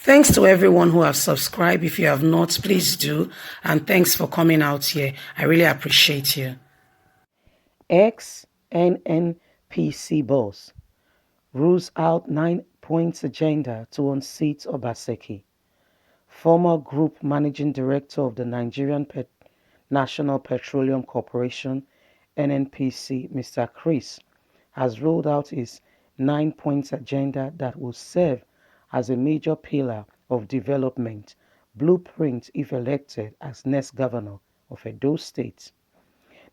Thanks to everyone who have subscribed. If you have not, please do. And thanks for coming out here. I really appreciate you. Ex-Nnpc boss rules out 9 points agenda to unseat Obaseki. Former group managing director of the Nigerian National Petroleum Corporation, NNPC, Mr. Chris, has rolled out his 9 points agenda that will serve as a major pillar of development blueprint if elected as next governor of Edo State.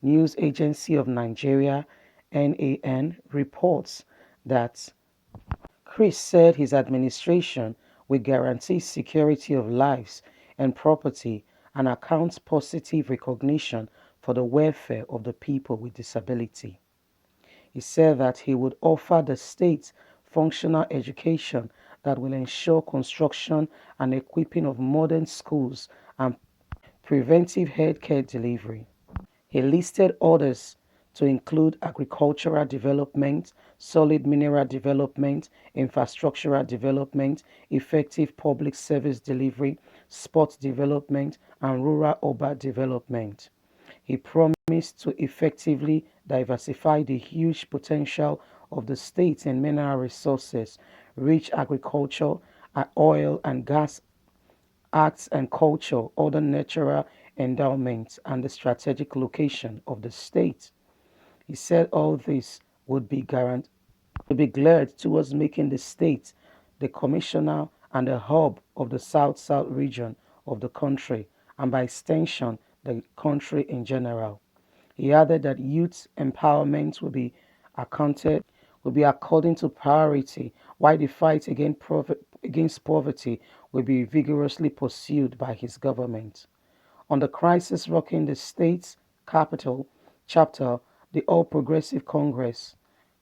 News Agency of Nigeria, NAN, reports that Chris said his administration will guarantee security of lives and property and accounts positive recognition for the welfare of the people with disability. He said that he would offer the state functional education that will ensure construction and equipping of modern schools and preventive healthcare delivery. He listed others to include agricultural development, solid mineral development, infrastructural development, effective public service delivery, sports development, and rural-urban development. He promised to effectively diversify the huge potential of the state in mineral resources, rich agriculture, oil and gas, arts and culture, other natural endowments, and the strategic location of the state. He said all this would be geared towards making the state the commissioner and the hub of the South-South region of the country, and by extension, the country in general. He added that youth empowerment will be according to priority, while the fight against poverty will be vigorously pursued by his government. On the crisis rocking the state's capital chapter, the All Progressive Congress,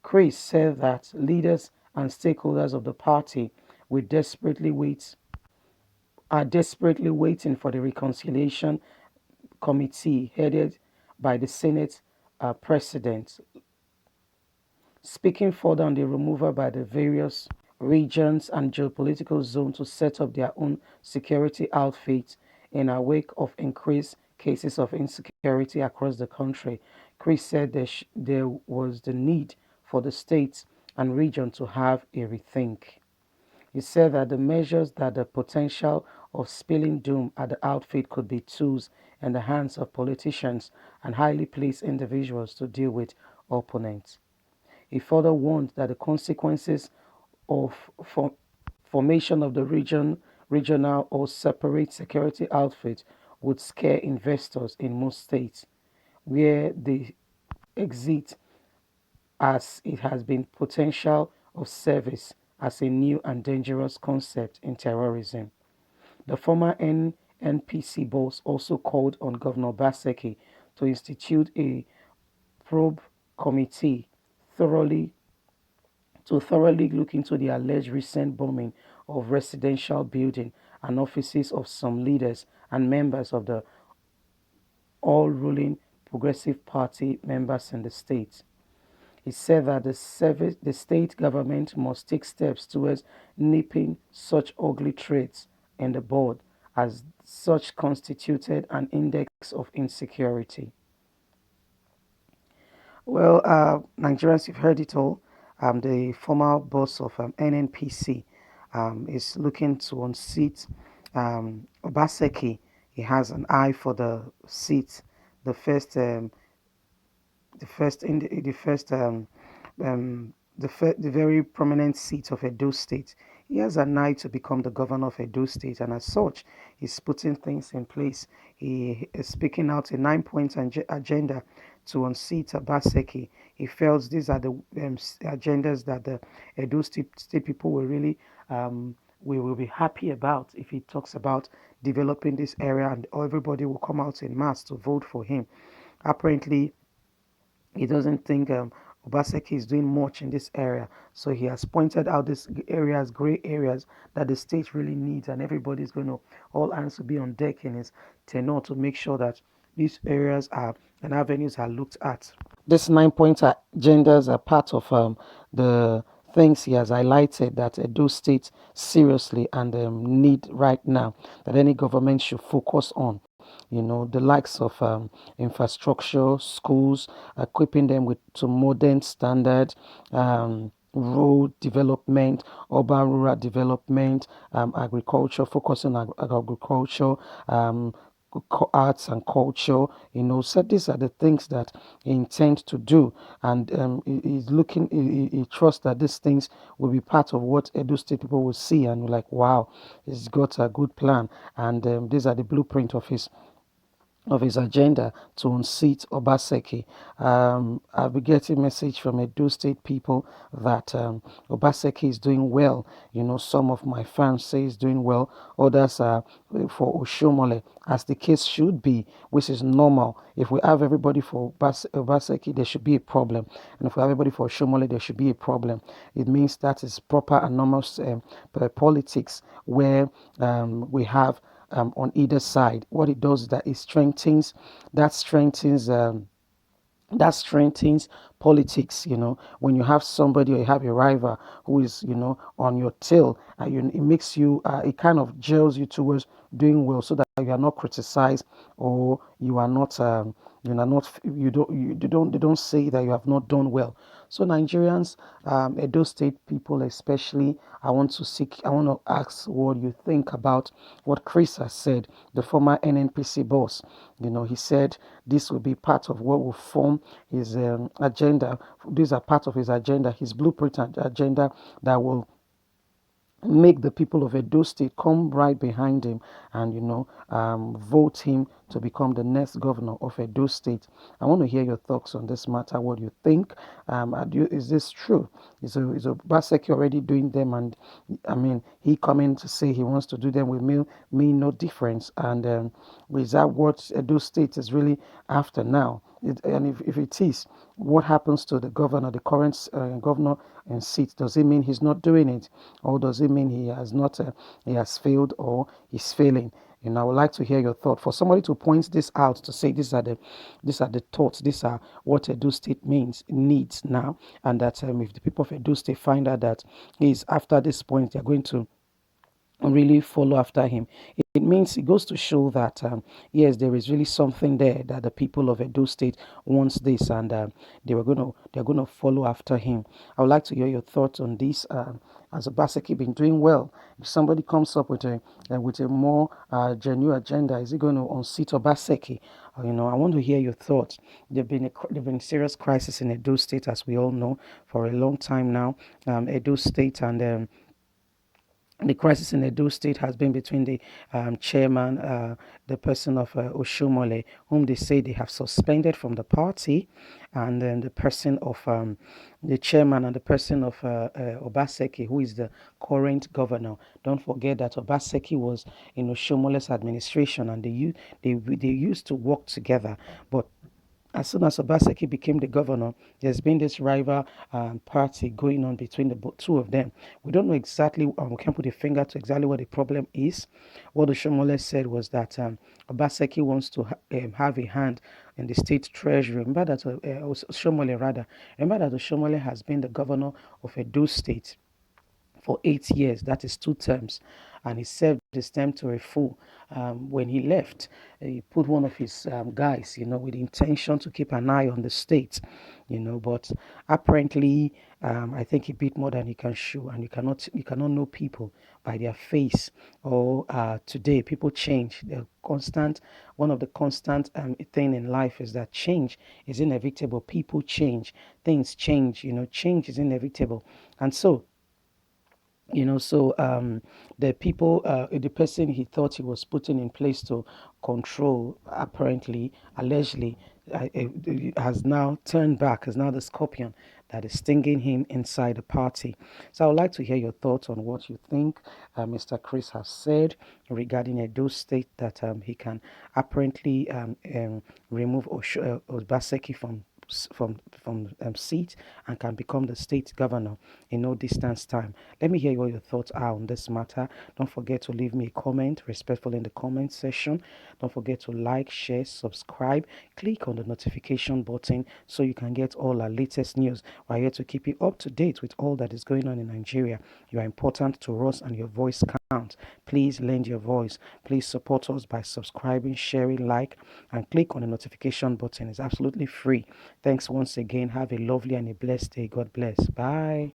Chris said that leaders and stakeholders of the party will are desperately waiting for the reconciliation committee headed by the Senate president. Speaking further on the removal by the various regions and geopolitical zones to set up their own security outfits in a wake of increased cases of insecurity across the country, Chris said there was the need for the states and region to have a rethink. He said that the measures that the potential of spilling doom at the outfit could be tools in the hands of politicians and highly placed individuals to deal with opponents. He further warned that the consequences of formation of the regional or separate security outfit would scare investors in most states, where they exit as it has been potential of service as a new and dangerous concept in terrorism. The former NNPC boss also called on Governor Obaseki to institute a probe committee thoroughly thoroughly look into the alleged recent bombing of residential buildings and offices of some leaders and members of the all-ruling Progressive Party members in the state. He said that the state government must take steps towards nipping such ugly traits in the bud as such constituted an index of insecurity. Well, Nigerians, you've heard it all. The former boss of NNPC is looking to unseat Obaseki. He has an eye for the seat, the first, the first, in the first, the very prominent seat of Edo State. He has an eye to become the governor of Edo State, and as such, he's putting things in place. He is speaking out a 9 point agenda to unseat Obaseki. He feels these are the agendas that the Edo State people will really we will be happy about if he talks about developing this area, and everybody will come out in mass to vote for him. Apparently, he doesn't think Obaseki is doing much in this area. So he has pointed out these areas, gray areas, that the state really needs, and everybody's going to, all hands will be on deck in his tenure to make sure that these areas are and avenues are looked at. These 9 point agendas are part of the things he has highlighted that Edo State seriously and need right now that any government should focus on. The likes of infrastructure, schools, equipping them with to modern standard, road development, urban rural development, agriculture, focusing on agriculture, um, arts and culture. So these are the things that he intends to do, and he's looking. He trusts that these things will be part of what Edo State people will see and be like, wow, he's got a good plan, and these are the blueprint of his agenda to unseat Obaseki. I'll be getting message from Edo State people that Obaseki is doing well. Some of my fans say he's doing well. Others are for Oshomole, as the case should be, which is normal. If we have everybody for Obaseki, there should be a problem. And if we have everybody for Oshomole, there should be a problem. It means that is proper and normal politics where we have on either side. What it does is that it strengthens politics. When you have somebody or you have a rival who is on your tail, it makes you it kind of gels you towards doing well, so that you are not criticized, or you don't say that you have not done well. So Nigerians, Edo State people especially, I want to ask what you think about what Chris has said, the former NNPC boss. He said this will be part of what will form his agenda. These are part of his agenda, his blueprint agenda that will make the people of Edo State come right behind him and vote him to become the next governor of Edo State. I want to hear your thoughts on this matter. What do you think? Is this true? Is Obaseki already doing them? And I mean, he coming to say he wants to do them will mean no difference. And is that what Edo State is really after now? And if it is, what happens to the governor, the current governor in seat? Does it mean he's not doing it, or does it mean he has not, he has failed, or he's failing? I would like to hear your thought. For somebody to point this out, to say these are the thoughts, these are what Edo State needs now, and that if the people of Edo State find out that he's after this point, they're going to really follow after him. It means it goes to show that yes, there is really something there that the people of Edo State wants this, and they're gonna follow after him. I would like to hear your thoughts on this. Has Obaseki been doing well? If somebody comes up with a more genuine agenda, is it going to unseat Obaseki? I want to hear your thoughts. There've been serious crisis in Edo State, as we all know, for a long time now. Edo State and the crisis in Edo State has been between the chairman, the person of Oshomole, whom they say they have suspended from the party, and then the person of the chairman and the person of Obaseki, who is the current governor. Don't forget that Obaseki was in Oshomole's administration, and they used to work together, but as soon as Obaseki became the governor, there's been this rival party going on between the two of them. We don't know exactly, we can't put a finger to exactly what the problem is. What the Shomole said was that Obaseki wants to have a hand in the state treasury. Remember that, Shomole rather, remember that the Shomole has been the governor of Edo State for 8 years. That is 2 terms. And he served his term to a full. When he left, he put one of his guys, with the intention to keep an eye on the state, but apparently, I think he beat more than he can chew, and you cannot know people by their face. Or today, people change. One of the constant thing in life is that change is inevitable. People change, things change. Change is inevitable, and so the person he thought he was putting in place to control, apparently, allegedly, has now turned back, is now the scorpion that is stinging him inside the party. So I would like to hear your thoughts on what you think Mr. Chris has said regarding Edo State, that he can apparently remove Obaseki from seat and can become the state governor in no distance time. Let me hear what your thoughts are on this matter. Don't forget to leave me a comment, respectful, in the comment section. Don't forget to like, share, subscribe. Click on the notification button so you can get all our latest news. We're here to keep you up to date with all that is going on in Nigeria. You are important to us and your voice counts. Please lend your voice. Please support us by subscribing, sharing, like, and click on the notification button. It's absolutely free. Thanks once again. Have a lovely and a blessed day. God bless. Bye.